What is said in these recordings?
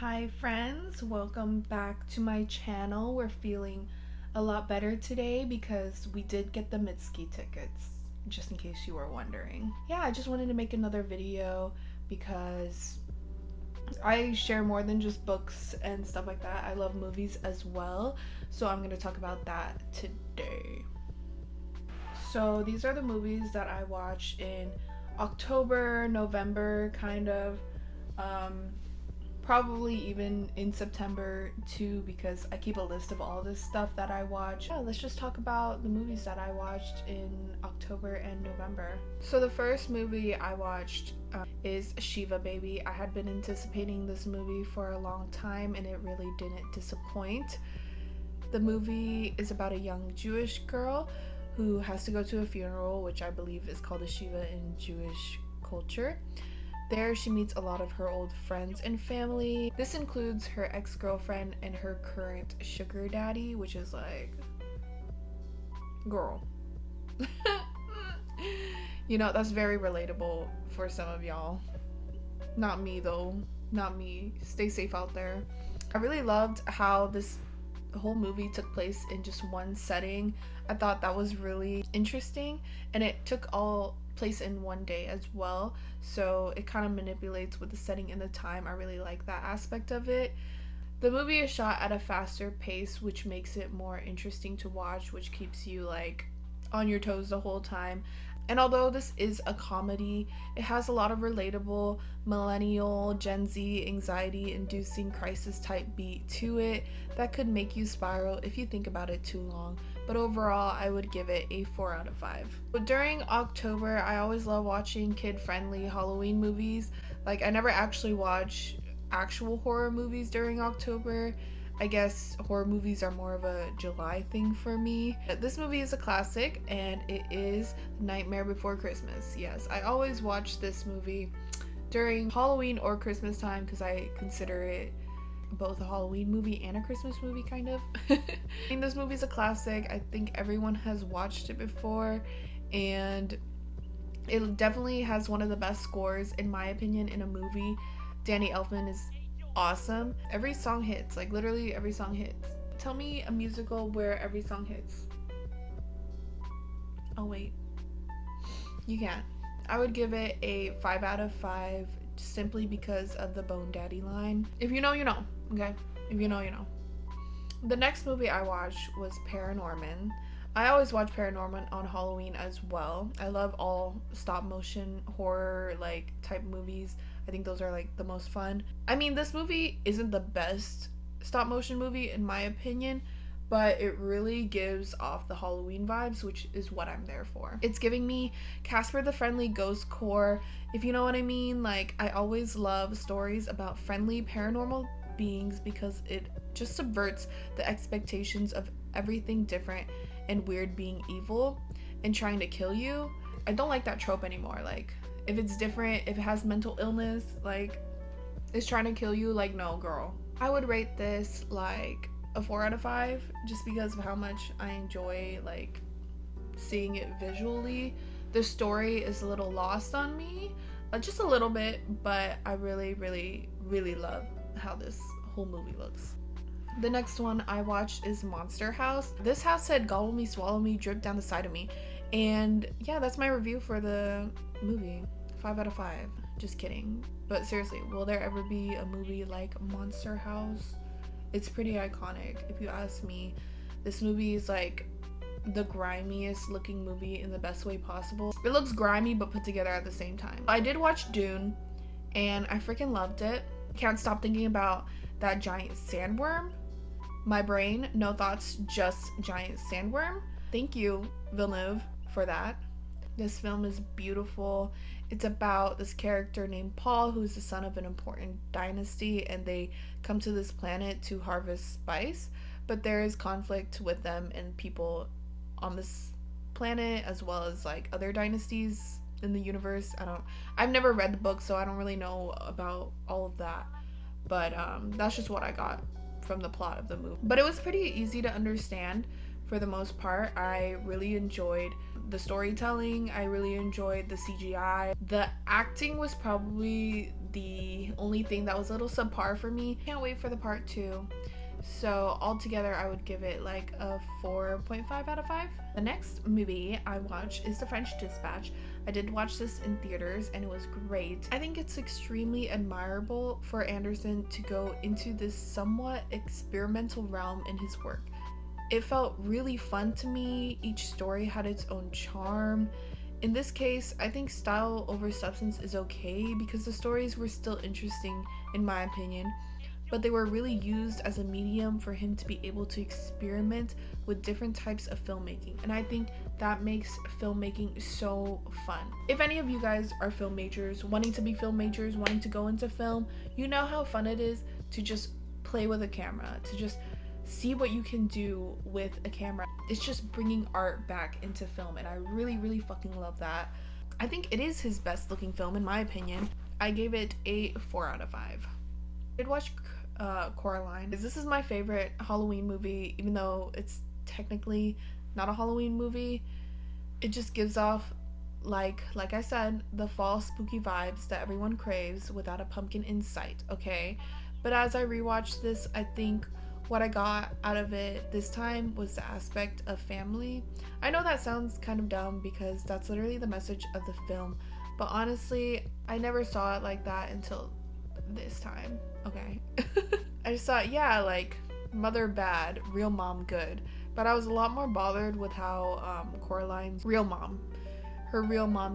Hi friends, welcome back to my channel. We're feeling a lot better today because we did get the Mitski tickets, just in case you were wondering. Yeah, I just wanted to make another video because I share more than just books and stuff like that. I love movies as well, so I'm going to talk about that today. So these are the movies that I watched in October, November, kind of. Probably even in September too, because I keep a list of all this stuff that I watch. Yeah, let's just talk about the movies that I watched in October and November. So the first movie I watched is Shiva Baby. I had been anticipating this movie for a long time and it really didn't disappoint. The movie is about a young Jewish girl who has to go to a funeral, which I believe is called a Shiva in Jewish culture. There, she meets a lot of her old friends and family. This includes her ex-girlfriend and her current sugar daddy, which is like, girl. You know, that's very relatable for some of y'all. Not me though, not me. Stay safe out there. I really loved how this whole movie took place in just one setting. I thought that was really interesting, and it took all place in one day as well, so it kind of manipulates with the setting and the time. I really like that aspect of it. The movie is shot at a faster pace, which makes it more interesting to watch, which keeps you like on your toes the whole time. And although this is a comedy, it has a lot of relatable millennial Gen Z anxiety inducing crisis type beat to it that could make you spiral if you think about it too long. But overall, I would give it a 4 out of 5. But during October, I always love watching kid-friendly Halloween movies. Like, I never actually watch actual horror movies during October. I guess horror movies are more of a July thing for me. This movie is a classic, and it is Nightmare Before Christmas. Yes, I always watch this movie during Halloween or Christmas time because I consider it both a Halloween movie and a Christmas movie, kind of. I mean, this movie is a classic. I think everyone has watched it before, and it definitely has one of the best scores, in my opinion, in a movie. Danny Elfman is awesome. Every song hits, like literally every song hits. Tell me a musical where every song hits. Oh wait, you can't. I would give it a 5 out of 5 simply because of the Bone Daddy line. If you know, you know. Okay, if you know, you know. The next movie I watched was Paranorman. I always watch Paranorman on Halloween as well. I love all stop motion horror like type movies. I think those are like the most fun. I mean, this movie isn't the best stop motion movie in my opinion, but it really gives off the Halloween vibes, which is what I'm there for. It's giving me Casper the Friendly Ghost core, if you know what I mean. Like, I always love stories about friendly paranormal beings because it just subverts the expectations of everything different and weird being evil and trying to kill you. I don't like that trope anymore. Like, if it's different, if it has mental illness, like, it's trying to kill you, like, no, girl. I would rate this like a 4 out of 5 just because of how much I enjoy like seeing it visually. The story is a little lost on me, just a little bit, but I really love how this whole movie looks. The next one I watched is Monster House. This house said gobble me, swallow me, drip down the side of me. And yeah, that's my review for the movie. 5 out of 5. Just kidding. But seriously, will there ever be a movie like Monster House? It's pretty iconic, if you ask me. This movie is like the grimiest looking movie in the best way possible. It looks grimy but put together at the same time. I did watch Dune and I freaking loved it. Can't stop thinking about that giant sandworm. My brain, no thoughts, just giant sandworm. Thank you, Villeneuve, for that. This film is beautiful. It's about this character named Paul, who's the son of an important dynasty, and they come to this planet to harvest spice, but there is conflict with them and people on this planet, as well as like other dynasties in the universe. I've never read the book, so I don't really know about all of that, but that's just what I got from the plot of the movie. But it was pretty easy to understand for the most part. I really enjoyed the storytelling. I really enjoyed the CGI. The acting was probably the only thing that was a little subpar for me. Can't wait for the part 2. So altogether I would give it like a 4.5 out of 5. The next movie I watched is The French Dispatch. I did watch this in theaters and it was great. I think it's extremely admirable for Anderson to go into this somewhat experimental realm in his work. It felt really fun to me. Each story had its own charm. In this case, I think style over substance is okay because the stories were still interesting in my opinion, but they were really used as a medium for him to be able to experiment with different types of filmmaking. And I think that makes filmmaking so fun. If any of you guys are film majors, wanting to be film majors, wanting to go into film, you know how fun it is to just play with a camera, to just see what you can do with a camera. It's just bringing art back into film, and I really, really fucking love that. I think it is his best looking film in my opinion. I gave it a 4 out of 5. I did watch Coraline. This is my favorite Halloween movie, even though it's technically not a Halloween movie. It just gives off, like I said, the fall spooky vibes that everyone craves without a pumpkin in sight, okay? But as I rewatched this, I think what I got out of it this time was the aspect of family. I know that sounds kind of dumb because that's literally the message of the film, but honestly, I never saw it like that until this time, okay? I just thought, yeah, like, mother bad, real mom good. But I was a lot more bothered with how Coraline's real mom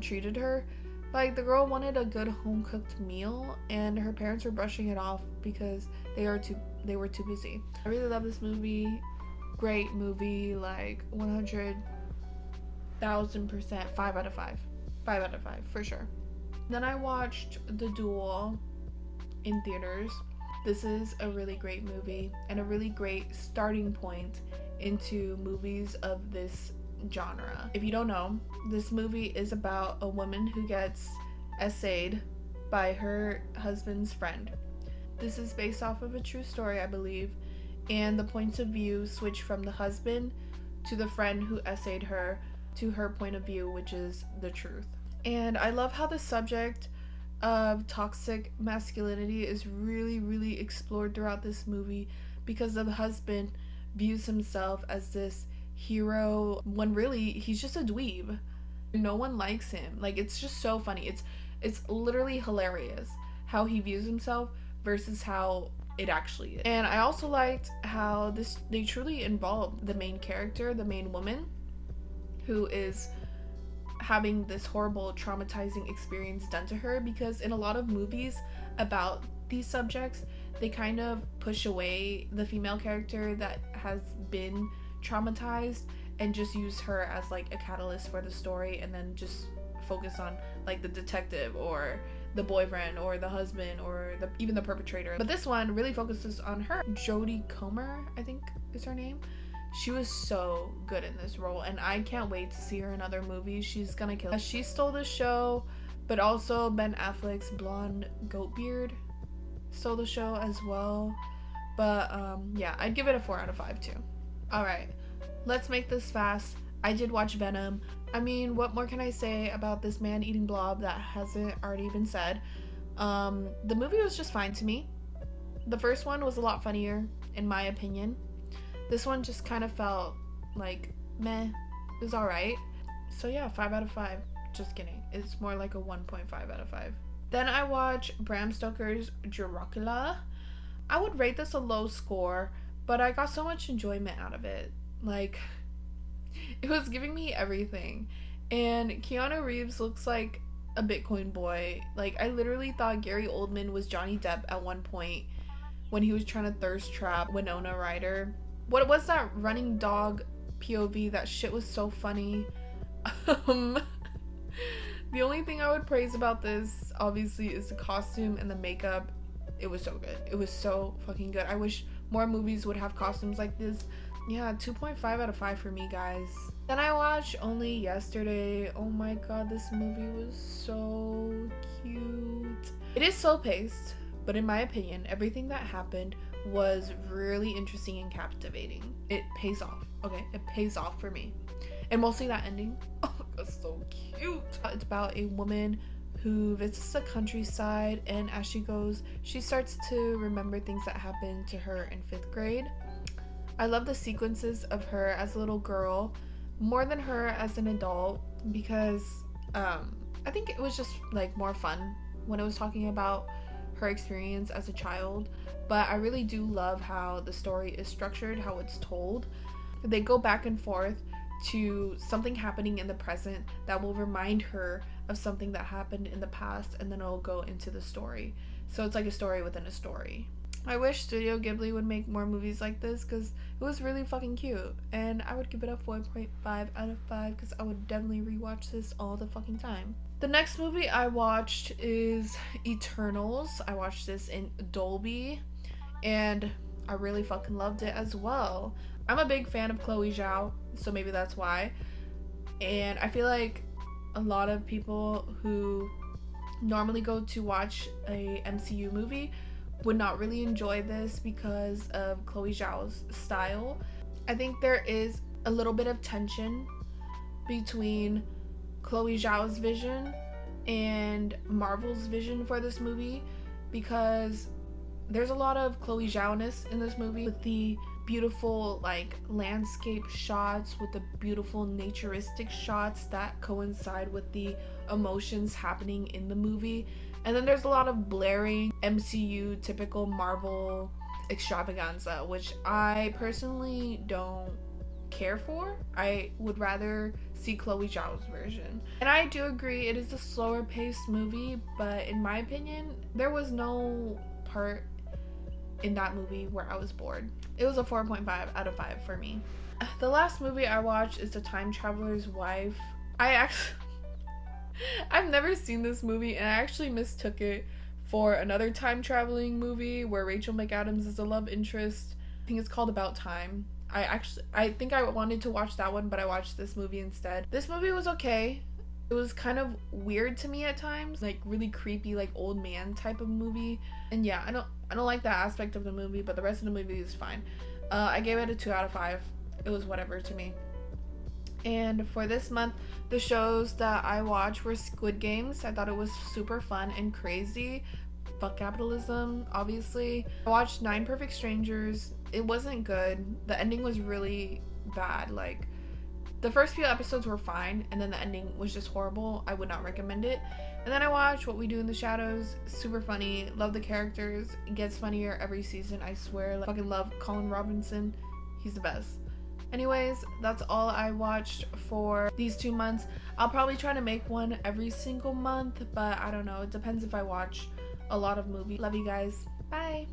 treated her. Like, the girl wanted a good home-cooked meal, and her parents were brushing it off because they were too busy. I really love this movie. Great movie, like 100,000%, 5 out of 5. 5 out of 5, for sure. Then I watched The Duel in theaters. This is a really great movie and a really great starting point into movies of this genre. If you don't know, this movie is about a woman who gets essayed by her husband's friend. This is based off of a true story, I believe, and the points of view switch from the husband to the friend who essayed her to her point of view, which is the truth. And I love how the subject of toxic masculinity is really, really explored throughout this movie, because the husband views himself as this hero when really he's just a dweeb. No one likes him. Like, it's just so funny. It's literally hilarious how he views himself versus how it actually is. And I also liked how they truly involved the main character, the main woman, who is having this horrible traumatizing experience done to her, because in a lot of movies about these subjects, they kind of push away the female character that has been traumatized and just use her as like a catalyst for the story, and then just focus on like the detective or the boyfriend or the husband or even the perpetrator. But this one really focuses on her. Jodie Comer, I think is her name. She was so good in this role, and I can't wait to see her in other movies. She's gonna kill. She stole the show, but also Ben Affleck's blonde goat beard stole the show as well. But yeah, I'd give it a 4 out of 5 too. Alright, let's make this fast. I did watch Venom. I mean, what more can I say about this man-eating blob that hasn't already been said? The movie was just fine to me. The first one was a lot funnier, in my opinion. This one just kind of felt like meh. It was alright. So yeah, 5 out of 5. Just kidding. It's more like a 1.5 out of 5. Then I watched Bram Stoker's Dracula. I would rate this a low score, but I got so much enjoyment out of it. Like, it was giving me everything. And Keanu Reeves looks like a Bitcoin boy. Like, I literally thought Gary Oldman was Johnny Depp at one point when he was trying to thirst trap Winona Ryder. What was that running dog POV? That shit was so funny. The only thing I would praise about this, obviously, is the costume and the makeup. It was so good. It was so fucking good. I wish more movies would have costumes like this. Yeah, 2.5 out of 5 for me, guys. Then I watched Only Yesterday. Oh my god, this movie was so cute. It is slow paced, but in my opinion, everything that happened was really interesting and captivating. It pays off, okay? It pays off for me. And mostly that ending. Oh, it was so cute. It's about a woman who visits the countryside, and as she goes, she starts to remember things that happened to her in 5th grade. I love the sequences of her as a little girl more than her as an adult because I think it was just like more fun when it was talking about her experience as a child. But I really do love how the story is structured, how it's told. They go back and forth to something happening in the present that will remind her of something that happened in the past, and then it'll go into the story. So it's like a story within a story. I wish Studio Ghibli would make more movies like this because it was really fucking cute, and I would give it a 4.5 out of 5 because I would definitely rewatch this all the fucking time. The next movie I watched is Eternals. I watched this in Dolby, and I really fucking loved it as well. I'm a big fan of Chloe Zhao, so maybe that's why. And I feel like a lot of people who normally go to watch a MCU movie would not really enjoy this because of Chloe Zhao's style. I think there is a little bit of tension between Chloe Zhao's vision and Marvel's vision for this movie because there's a lot of Chloe Zhao-ness in this movie with the beautiful like landscape shots, with the beautiful naturistic shots that coincide with the emotions happening in the movie. And then there's a lot of blaring MCU typical Marvel extravaganza, which I personally don't care for. I would rather see Chloe Zhao's version. And I do agree it is a slower paced movie, but in my opinion, there was no part in that movie where I was bored. It was a 4.5 out of 5 for me. The last movie I watched is The Time Traveler's Wife. I've never seen this movie, and I actually mistook it for another time traveling movie where Rachel McAdams is a love interest. I think it's called About Time. I think I wanted to watch that one, but I watched this movie instead. This movie was okay. It was kind of weird to me at times, like really creepy, like old man type of movie. And yeah, I don't like that aspect of the movie, but the rest of the movie is fine. I gave it a 2 out of 5. It was whatever to me. And for this month, the shows that I watched were Squid Games. I thought it was super fun and crazy. Fuck capitalism, obviously. I watched 9 Perfect Strangers. It wasn't good. The ending was really bad. Like, the first few episodes were fine, and then the ending was just horrible. I would not recommend it. And then I watched What We Do in the Shadows. Super funny. Love the characters. It gets funnier every season, I swear. Like, fucking love Colin Robinson. He's the best. Anyways, that's all I watched for these 2 months. I'll probably try to make one every single month, but I don't know. It depends if I watch a lot of movies. Love you guys. Bye.